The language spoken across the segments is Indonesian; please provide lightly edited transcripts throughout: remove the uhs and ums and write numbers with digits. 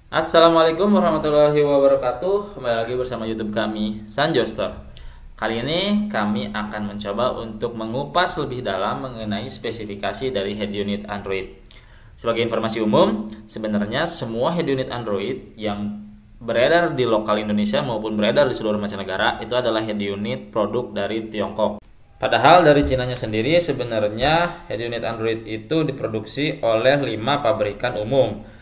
Assalamualaikum warahmatullahi wabarakatuh. Kembali lagi bersama YouTube kami, Sanjo Store. Kali ini kami akan mencoba untuk mengupas lebih dalam mengenai spesifikasi dari head unit Android. Sebagai informasi umum, sebenarnya semua head unit Android yang beredar di lokal Indonesia maupun beredar di seluruh mancanegara itu adalah head unit produk dari Tiongkok. Padahal dari Cinanya sendiri sebenarnya head unit Android itu diproduksi oleh 5 pabrikan umum.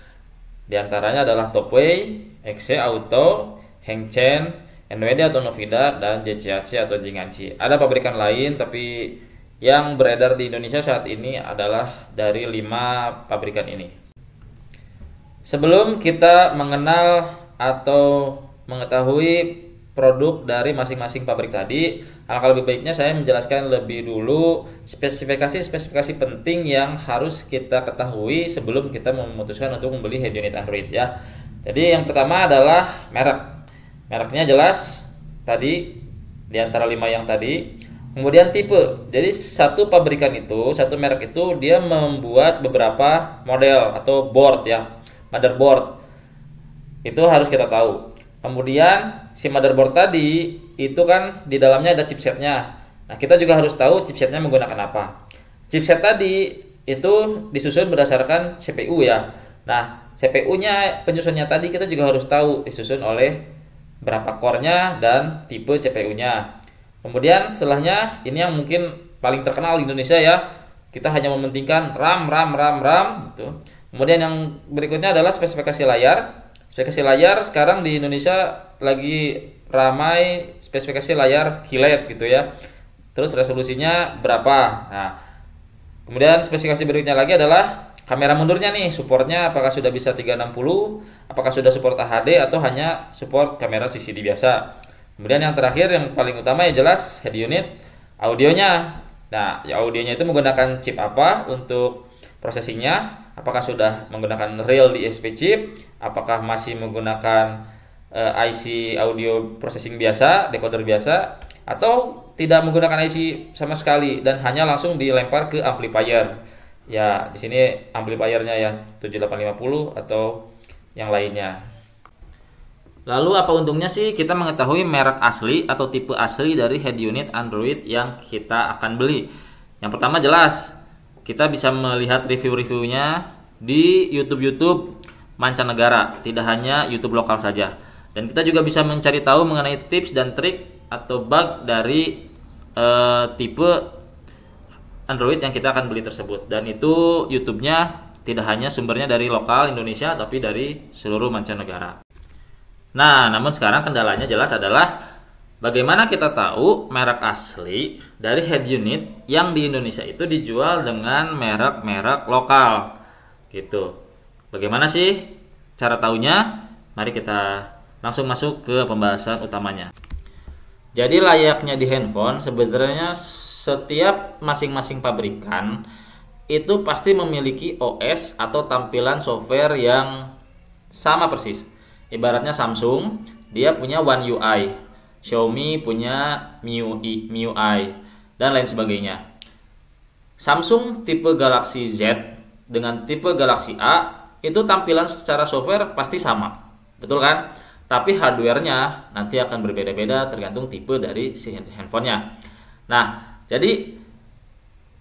Di antaranya adalah Topway, XC Auto, Hengchen, NWD atau Novida, dan JCHC atau Jinganci. Ada pabrikan lain tapi yang beredar di Indonesia saat ini adalah dari 5 pabrikan ini. Sebelum kita mengenal atau mengetahui produk dari masing-masing pabrik tadi, alangkah lebih baiknya saya menjelaskan lebih dulu spesifikasi-spesifikasi penting yang harus kita ketahui sebelum kita memutuskan untuk membeli head unit Android ya. Jadi yang pertama adalah merek. Mereknya jelas tadi di antara 5 yang tadi. Kemudian tipe. Jadi satu pabrikan itu, satu merek itu dia membuat beberapa model atau board ya, motherboard. Itu harus kita tahu. Kemudian si motherboard tadi itu kan di dalamnya ada chipsetnya. Nah, kita juga harus tahu chipsetnya menggunakan apa. Chipset tadi itu disusun berdasarkan CPU ya. Nah, CPU-nya penyusunnya tadi kita juga harus tahu disusun oleh berapa core-nya dan tipe CPU-nya. Kemudian setelahnya ini yang mungkin paling terkenal di Indonesia ya. Kita hanya mementingkan RAM gitu. Kemudian yang berikutnya adalah spesifikasi layar. Spesifikasi layar sekarang di Indonesia lagi ramai spesifikasi layar QLED gitu ya. Terus resolusinya berapa? Nah, kemudian spesifikasi berikutnya lagi adalah kamera mundurnya nih, supportnya apakah sudah bisa 360, apakah sudah support HD atau hanya support kamera CCD biasa. Kemudian yang terakhir yang paling utama ya jelas head unit audionya. Nah, ya audionya itu menggunakan chip apa untuk processingnya? Apakah sudah menggunakan real DSP chip? Apakah masih menggunakan IC audio processing biasa, decoder biasa, atau tidak menggunakan IC sama sekali dan hanya langsung dilempar ke amplifier. Ya, di sini amplifiernya ya 7850 atau yang lainnya. Lalu apa untungnya sih kita mengetahui merek asli atau tipe asli dari head unit Android yang kita akan beli? Yang pertama jelas, kita bisa melihat review-reviewnya di YouTube mancanegara, tidak hanya YouTube lokal saja. Dan kita juga bisa mencari tahu mengenai tips dan trik atau bug dari tipe Android yang kita akan beli tersebut. Dan itu YouTube-nya tidak hanya sumbernya dari lokal Indonesia, tapi dari seluruh mancanegara. Nah, namun sekarang kendalanya jelas adalah bagaimana kita tahu merek asli dari head unit yang di Indonesia itu dijual dengan merek-merek lokal gitu. Bagaimana sih cara tahunya? Mari kita langsung masuk ke pembahasan utamanya. Jadi layaknya di handphone, sebenarnya setiap masing-masing pabrikan itu pasti memiliki OS atau tampilan software yang sama persis. Ibaratnya Samsung, dia punya One UI, Xiaomi punya MIUI, dan lain sebagainya. Samsung tipe Galaxy Z dengan tipe Galaxy A itu tampilan secara software pasti sama, betul kan? Tapi hardware-nya nanti akan berbeda-beda tergantung tipe dari si handphonenya. Nah, jadi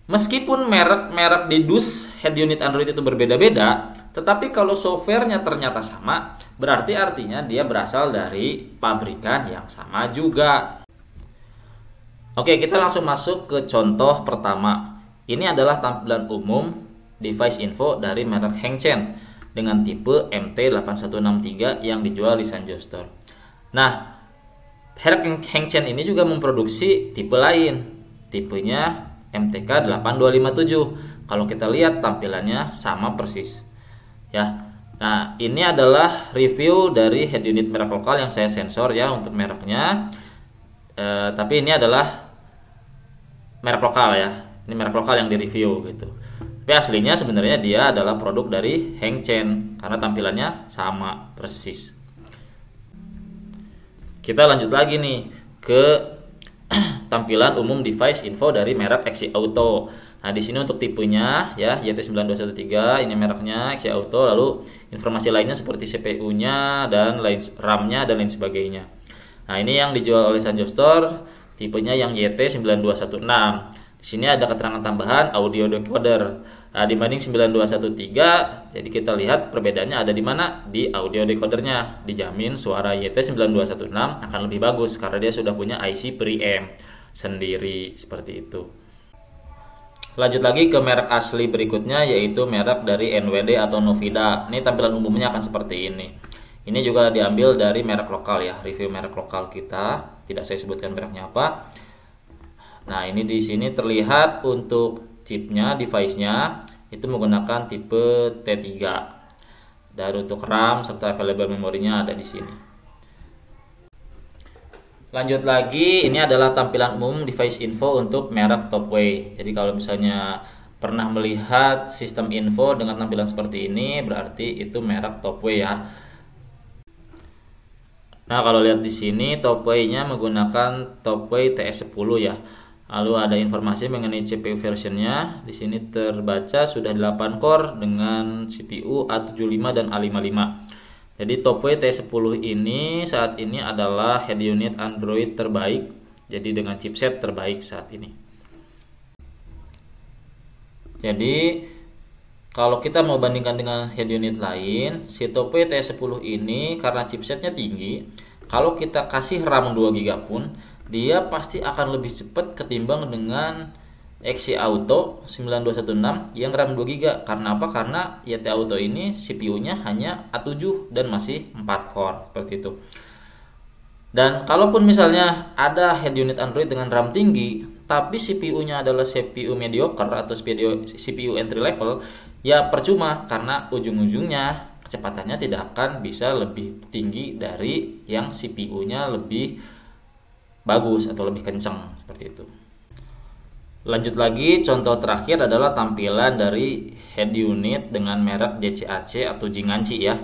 meskipun merek-merek di dus head unit Android itu berbeda-beda, tetapi kalau softwarenya ternyata sama, berarti artinya dia berasal dari pabrikan yang sama juga. Oke, kita langsung masuk ke contoh pertama. Ini adalah tampilan umum device info dari merek Hengchen dengan tipe MT8163 yang dijual di Sanjo Store. Nah, merek Hengchen ini juga memproduksi tipe lain. Tipenya MTK8257. Kalau kita lihat tampilannya sama persis. Ya. Nah, ini adalah review dari head unit merek lokal yang saya sensor ya untuk mereknya. Tapi ini adalah merek lokal ya. Ini merek lokal yang direview gitu. Tapi aslinya sebenarnya dia adalah produk dari Hengchen karena tampilannya sama persis. Kita lanjut lagi nih ke tampilan umum device info dari merek XC Auto. Nah, di sini untuk tipenya ya YT9213 ini mereknya XE Auto, lalu informasi lainnya seperti CPU-nya dan lain RAM-nya dan lain sebagainya. Nah, ini yang dijual oleh Sanjo Store, tipenya yang YT9216. Di sini ada keterangan tambahan audio decoder. Nah, dibanding 9213, jadi kita lihat perbedaannya ada di mana? Di audio decodernya. Dijamin suara YT9216 akan lebih bagus karena dia sudah punya IC preamp sendiri seperti itu. Lanjut lagi ke merek asli berikutnya, yaitu merek dari NWD atau Novida. Ini tampilan umumnya akan seperti ini. Ini juga diambil dari merek lokal ya, review merek lokal kita. Tidak saya sebutkan mereknya apa. Nah, ini di sini terlihat untuk chipnya, device-nya itu menggunakan tipe T3. Dan untuk RAM serta available memorinya ada di sini. Lanjut lagi, ini adalah tampilan umum device info untuk merek Topway. Jadi kalau misalnya pernah melihat sistem info dengan tampilan seperti ini, berarti itu merek Topway ya. Nah, kalau lihat di sini Topway-nya menggunakan Topway TS10 ya. Lalu ada informasi mengenai CPU versionnya. Di sini terbaca sudah 8 core dengan CPU A75 dan A55. Jadi Topway T10 ini saat ini adalah head unit Android terbaik, jadi dengan chipset terbaik saat ini. Jadi kalau kita mau bandingkan dengan head unit lain, si Topway T10 ini karena chipsetnya tinggi, kalau kita kasih RAM 2GB pun dia pasti akan lebih cepat ketimbang dengan XE Auto 9216 yang RAM 2GB. Karena apa? Karena YT Auto ini CPU-nya hanya A7 dan masih 4 core seperti itu. Dan kalaupun misalnya ada head unit Android dengan RAM tinggi, tapi CPU-nya adalah CPU mediocre atau CPU entry level, ya percuma karena ujung-ujungnya kecepatannya tidak akan bisa lebih tinggi dari yang CPU-nya lebih bagus atau lebih kencang seperti itu. Lanjut lagi, contoh terakhir adalah tampilan dari head unit dengan merek JCAC atau Jinganci ya.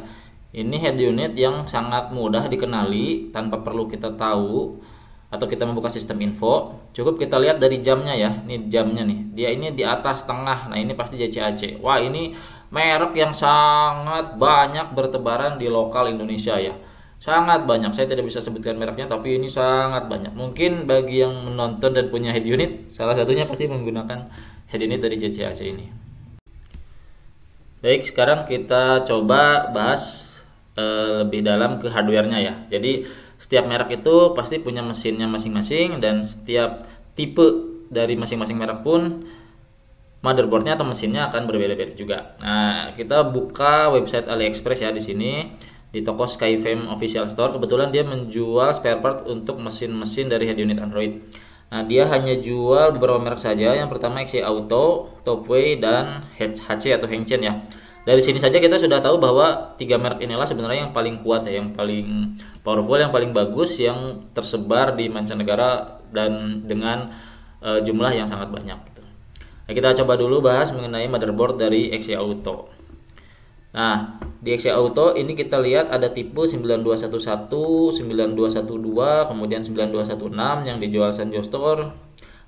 Ini head unit yang sangat mudah dikenali tanpa perlu kita tahu atau kita membuka sistem info. Cukup kita lihat dari jamnya ya. Ini jamnya nih. Dia ini di atas tengah. Nah, ini pasti JCAC. Wah, ini merek yang sangat banyak bertebaran di lokal Indonesia ya. Sangat banyak, saya tidak bisa sebutkan mereknya, tapi ini sangat banyak. Mungkin bagi yang menonton dan punya head unit, salah satunya pasti menggunakan head unit dari JCAC ini. Baik, sekarang kita coba bahas lebih dalam ke hardware-nya ya. Jadi setiap merek itu pasti punya mesinnya masing-masing, dan setiap tipe dari masing-masing merek pun motherboardnya atau mesinnya akan berbeda-beda juga. Nah, kita buka website AliExpress ya di sini. Di toko Skyfam Official Store, kebetulan dia menjual spare part untuk mesin-mesin dari head unit Android. Nah, dia hanya jual beberapa merek saja. Yang pertama XE Auto, Topway, dan HC atau Hengchen ya. Dari sini saja kita sudah tahu bahwa 3 merek inilah sebenarnya yang paling kuat ya, yang paling powerful, yang paling bagus, yang tersebar di mancanegara dan dengan jumlah yang sangat banyak gitu. Nah, kita coba dulu bahas mengenai motherboard dari XE Auto. Nah, di XE Auto ini kita lihat ada tipe 9211, 9212, kemudian 9216 yang dijual Sanjo Store.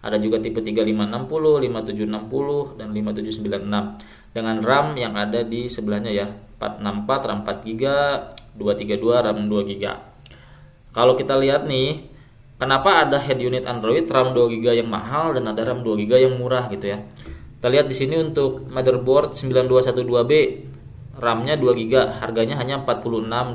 Ada juga tipe 3560, 5760, dan 5796 dengan RAM yang ada di sebelahnya ya, 464 RAM 4GB, 232 RAM 2GB. Kalau kita lihat nih, kenapa ada head unit Android RAM 2GB yang mahal dan ada RAM 2GB yang murah gitu ya. Kita lihat di sini untuk motherboard 9212B, RAM-nya 2GB, harganya hanya $46.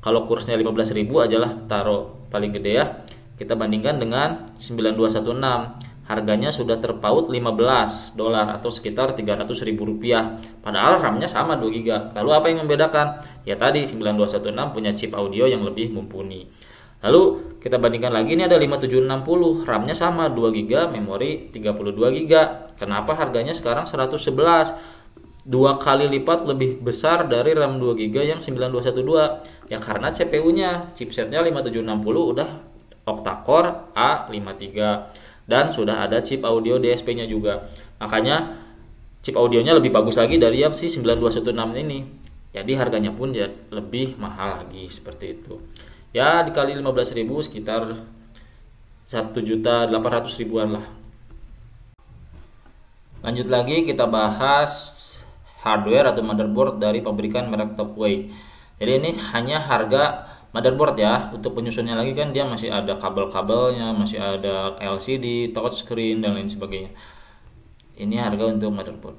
Kalau kursnya 15.000 aja lah, taruh paling gede ya. Kita bandingkan dengan 9216, harganya sudah terpaut $15 atau sekitar Rp300.000. Padahal RAM-nya sama 2GB. Lalu apa yang membedakan? Ya tadi 9216 punya chip audio yang lebih mumpuni. Lalu kita bandingkan lagi, ini ada 5760, RAM-nya sama 2GB, memori 32GB. Kenapa harganya sekarang 111? 2 kali lipat lebih besar dari RAM 2GB yang 9212. Ya karena CPU-nya, chipsetnya 5760 udah octa-core A53 dan sudah ada chip audio DSP-nya juga. Makanya chip audionya lebih bagus lagi dari yang si 9216 ini. Jadi harganya pun ya lebih mahal lagi seperti itu. Ya dikali 15.000 sekitar 1.800.000-an lah. Lanjut lagi kita bahas hardware atau motherboard dari pabrikan merek Topway. Jadi ini hanya harga motherboard ya. Untuk penyusunnya lagi kan dia masih ada kabel-kabelnya, masih ada LCD, touchscreen dan lain sebagainya. Ini harga untuk motherboard.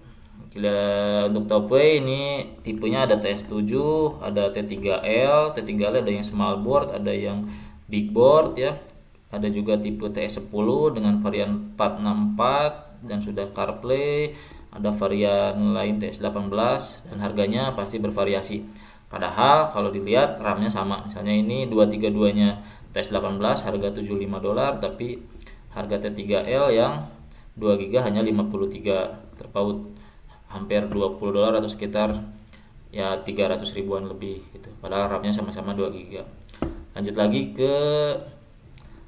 Untuk Topway ini tipenya ada TS7, ada T3L. T3L ada yang small board, ada yang big board ya. Ada juga tipe TS10 dengan varian 464 dan sudah CarPlay, ada varian lain TS18 dan harganya pasti bervariasi. Padahal kalau dilihat RAM-nya sama. Misalnya ini 232-nya TS18 harga $75, tapi harga T3L yang 2 GB hanya 53, terpaut hampir $20 atau sekitar ya 300 ribuan lebih gitu. Padahal RAM-nya sama-sama 2 GB. Lanjut lagi ke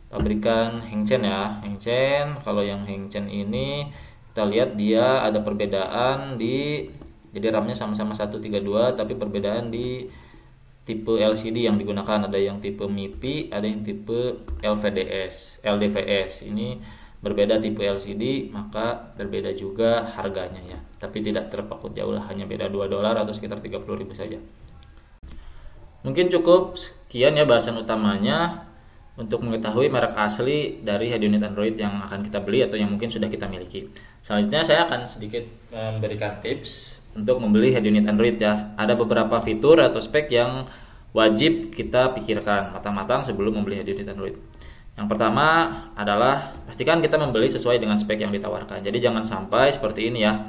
pabrikan Hengchen ya. Hengchen, kalau yang Hengchen ini kita lihat dia ada perbedaan jadi RAM-nya sama-sama 132 tapi perbedaan di tipe LCD yang digunakan. Ada yang tipe MIPI, ada yang tipe LDVS. Ini berbeda tipe LCD, maka berbeda juga harganya ya. Tapi tidak terpaut jauh lah, hanya beda $2 atau sekitar 30.000 saja. Mungkin cukup sekian ya bahasan utamanya untuk mengetahui merek asli dari head unit Android yang akan kita beli atau yang mungkin sudah kita miliki. Selanjutnya saya akan sedikit memberikan tips untuk membeli head unit Android ya. Ada beberapa fitur atau spek yang wajib kita pikirkan matang-matang sebelum membeli head unit Android. Yang pertama adalah pastikan kita membeli sesuai dengan spek yang ditawarkan. Jadi jangan sampai seperti ini ya.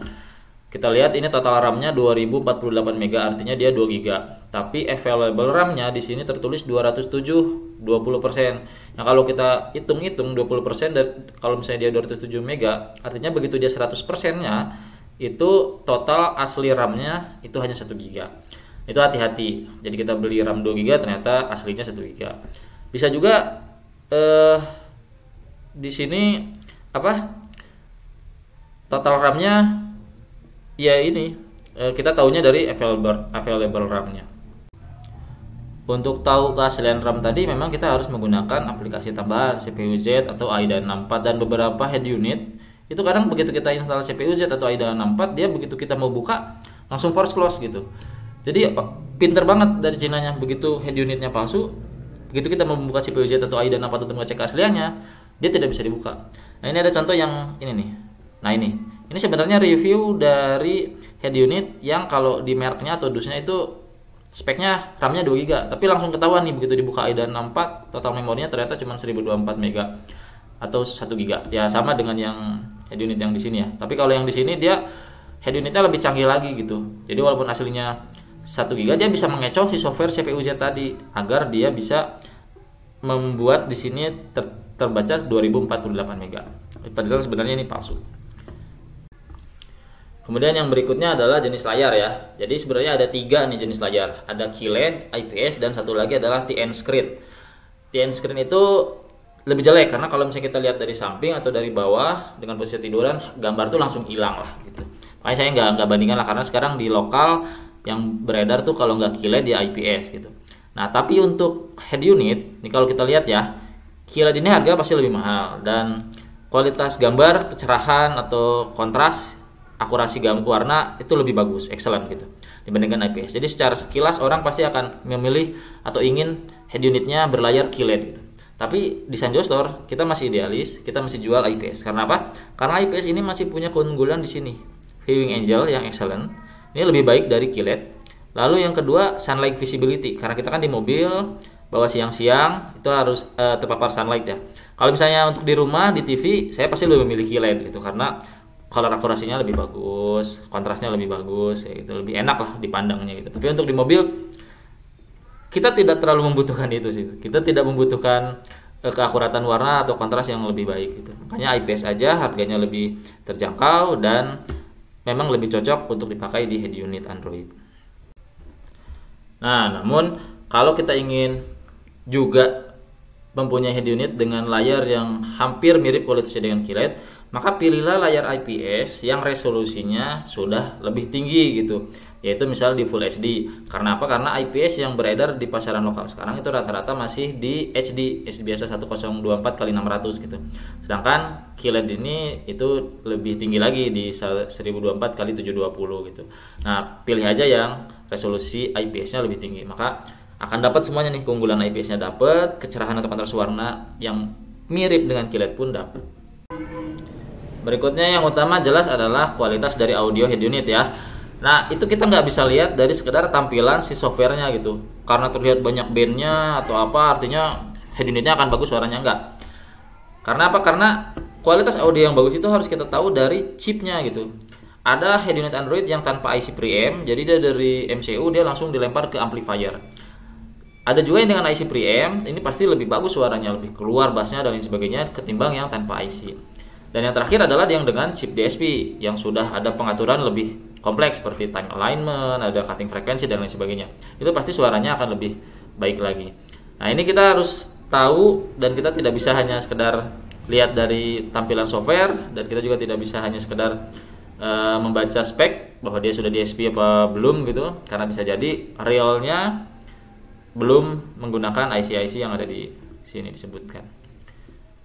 Kita lihat ini total RAM-nya 2048 MB, artinya dia 2 GB. Tapi available RAM-nya di sini tertulis 207, 20%. Nah, kalau kita hitung-hitung 20% dan kalau misalnya dia 207 MB, artinya begitu dia 100%-nya itu total asli RAM-nya itu hanya 1 GB. Itu hati-hati. Jadi kita beli RAM 2 GB ternyata aslinya 1 GB. Bisa juga di sini total RAM-nya ya ini kita tahunya dari available RAM-nya. Untuk tahu keaslian RAM tadi memang kita harus menggunakan aplikasi tambahan CPU-Z atau AIDA 64 dan beberapa head unit itu kadang begitu kita install CPU-Z atau AIDA 64 dia begitu kita mau buka langsung force close gitu. Jadi pinter banget dari Cina-nya, begitu head unitnya palsu, begitu kita mau membuka CPU-Z atau AIDA 64 untuk ngecek keasliannya dia tidak bisa dibuka. Nah ini ada contoh yang ini nih. Nah ini sebenarnya review dari head unit yang kalau di mereknya atau dusnya itu speknya RAM-nya 2 GB, tapi langsung ketahuan nih begitu dibuka AIDA 64 total memorinya ternyata cuma 1024 MB atau 1 GB. Ya sama dengan yang head unit yang di sini ya. Tapi kalau yang di sini dia head unitnya lebih canggih lagi gitu. Jadi walaupun aslinya 1 GB dia bisa mengecoh si software CPU-Z tadi agar dia bisa membuat di sini terbaca 2048 MB. Padahal sebenarnya ini palsu. Kemudian yang berikutnya adalah jenis layar ya. Jadi sebenarnya ada 3 nih jenis layar. Ada QLED, IPS, dan satu lagi adalah TN screen. TN screen itu lebih jelek karena kalau misalnya kita lihat dari samping atau dari bawah dengan posisi tiduran, gambar tuh langsung hilang lah gitu. Makanya saya nggak bandingkan lah karena sekarang di lokal yang beredar tuh kalau nggak QLED ya IPS gitu. Nah tapi untuk head unit, nih kalau kita lihat ya, QLED ini harga pasti lebih mahal dan kualitas gambar, kecerahan atau kontras, akurasi gambar warna itu lebih bagus, excellent gitu dibandingkan IPS. Jadi secara sekilas orang pasti akan memilih atau ingin head unitnya berlayar QLED gitu. Tapi di Sanjo Store kita masih idealis, kita masih jual IPS. Karena apa? Karena IPS ini masih punya keunggulan di sini. Viewing angle yang excellent. Ini lebih baik dari QLED. Lalu yang kedua sunlight visibility. Karena kita kan di mobil bawa siang-siang itu harus terpapar sunlight ya. Kalau misalnya untuk di rumah di TV saya pasti lebih memilih QLED gitu karena color akurasinya lebih bagus, kontrasnya lebih bagus, ya gitu, lebih enak lah dipandangnya gitu. Tapi untuk di mobil kita tidak terlalu membutuhkan itu sih. Kita tidak membutuhkan keakuratan warna atau kontras yang lebih baik gitu. Makanya IPS aja harganya lebih terjangkau dan memang lebih cocok untuk dipakai di head unit Android. Nah, namun kalau kita ingin juga mempunyai head unit dengan layar yang hampir mirip kualitasnya dengan QLED, maka pilihlah layar IPS yang resolusinya sudah lebih tinggi gitu, yaitu misal di Full HD. Karena apa? Karena IPS yang beredar di pasaran lokal sekarang itu rata-rata masih di HD biasa 1024 kali 600 gitu. Sedangkan QLED ini itu lebih tinggi lagi di 1024 kali 720 gitu. Nah, pilih aja yang resolusi IPS-nya lebih tinggi, maka akan dapat semuanya nih, keunggulan IPS-nya dapat, kecerahan atau kontras warna yang mirip dengan QLED pun dapat. Berikutnya yang utama jelas adalah kualitas dari audio head unit ya. Nah, itu kita nggak bisa lihat dari sekedar tampilan si softwarenya gitu. Karena terlihat banyak bandnya atau apa, artinya head unitnya akan bagus suaranya, enggak. Karena apa? Karena kualitas audio yang bagus itu harus kita tahu dari chipnya gitu. Ada head unit Android yang tanpa IC preamp, jadi dia dari MCU dia langsung dilempar ke amplifier. Ada juga yang dengan IC preamp, ini pasti lebih bagus suaranya, lebih keluar bassnya dan lain sebagainya ketimbang yang tanpa IC. Dan yang terakhir adalah yang dengan chip DSP yang sudah ada pengaturan lebih kompleks seperti time alignment, ada cutting frekuensi dan lain sebagainya. Itu pasti suaranya akan lebih baik lagi. Nah, ini kita harus tahu dan kita tidak bisa hanya sekedar lihat dari tampilan software, dan kita juga tidak bisa hanya sekedar membaca spek bahwa dia sudah DSP apa belum gitu, karena bisa jadi realnya belum menggunakan IC-IC yang ada di sini disebutkan.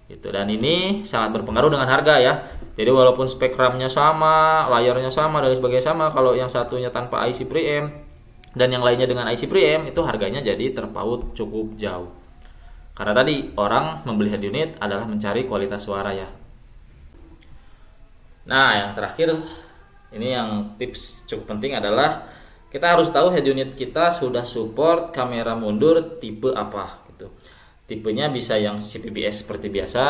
Gitu. Dan ini sangat berpengaruh dengan harga ya. Jadi walaupun spek RAM-nya sama, layarnya sama dan sebagainya sama, kalau yang satunya tanpa IC preamp dan yang lainnya dengan IC preamp, itu harganya jadi terpaut cukup jauh. Karena tadi orang membeli head unit adalah mencari kualitas suara ya. Nah, yang terakhir ini yang tips cukup penting adalah kita harus tahu head unit kita sudah support kamera mundur tipe apa gitu. Tipenya bisa yang CPBS seperti biasa,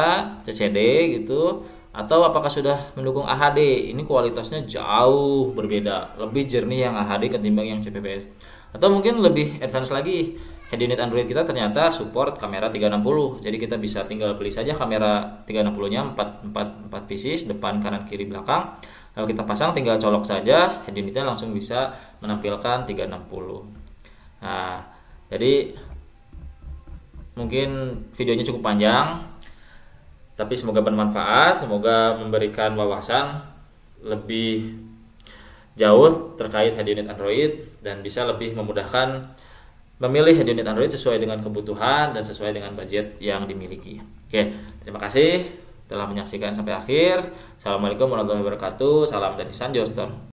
CCD gitu, atau apakah sudah mendukung AHD. Ini kualitasnya jauh berbeda, lebih jernih yang AHD ketimbang yang CPBS. Atau mungkin lebih advance lagi, head unit Android kita ternyata support kamera 360. Jadi kita bisa tinggal beli saja kamera 360-nya 4 pieces, depan, kanan, kiri, belakang. Lalu kita pasang, tinggal colok saja, head unitnya langsung bisa menampilkan 360. Nah, jadi mungkin videonya cukup panjang, tapi semoga bermanfaat, semoga memberikan wawasan lebih jauh terkait head unit Android dan bisa lebih memudahkan memilih head unit Android sesuai dengan kebutuhan dan sesuai dengan budget yang dimiliki. Oke, terima kasih telah menyaksikan sampai akhir. Assalamualaikum warahmatullahi wabarakatuh. Salam dari Sanjo Store.